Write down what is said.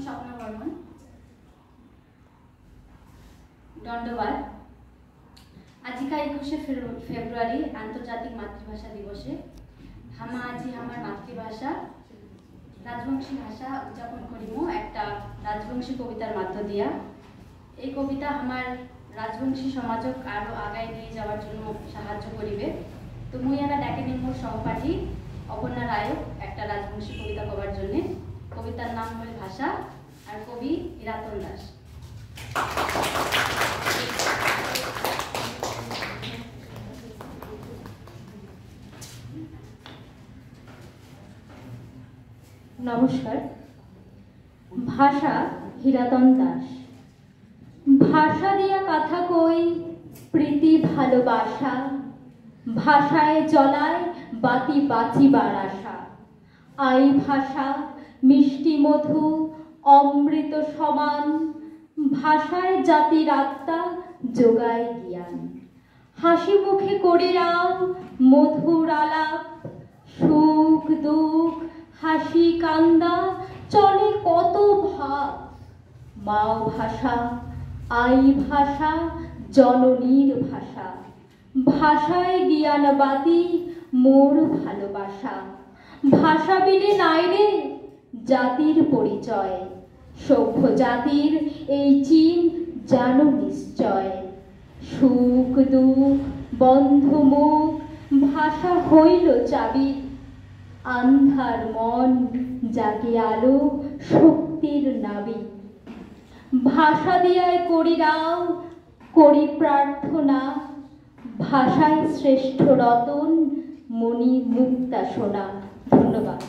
স্বপ্ন বর্মন। দণ্ডবাদ। আজিকা 21শে ফেব্রুয়ারি আন্তর্জাতিক মাতৃভাষা দিবসে হামা আজি আমার মাতৃভাষা রাজবংশী ভাষা উদযাপন করিমু একটা রাজবংশী কবিতার মাধ্য দিয়া। এই কবিতা আমার রাজবংশী সমাজক আরো আগায় নিয়ে যাওয়ার জন্য সাহায্য করিবে। তো মুই এরা ডাকে নিম মোর সহপাঠী অপর্ণা রায়ক একটা রাজবংশী কবিতা কবার জন্য। কবিতার নাম হল ভাষা আর কবি হিরাতন দাস। নমস্কার। ভাষা হিরাতন দাস। ভাষা দিয়া কথা কই প্রীতি ভালোবাসা, ভাষায় জ্বলায় বাতি বাঁচিবার আশা। আই ভাষা মিষ্টি মধু অমৃত সমান, ভাষায় জাতির আত্মা যোগায় জ্ঞান। হাসি মুখে করিলাম মধুর আলাপ, সুখ দুঃখ হাসি কান্দা চলে কত ভাব। মাও ভাষা আই ভাষা জননীর ভাষা, ভাষায় জ্ঞান বাতি মোর ভালোবাসা। ভাষা বিনে নাই রে জাতির পরিচয়, সভ্য জাতির এই চিন জানো নিশ্চয়। সুখ দুঃখ বন্ধ মুখ ভাষা হইল চাবি, আন্ধার মন জাগে আলো শক্তির নাবি। ভাষা দিয়ায় করিলাম করি প্রার্থনা, ভাষায় শ্রেষ্ঠ রতন মণি মুক্তা সোনা। ধন্যবাদ।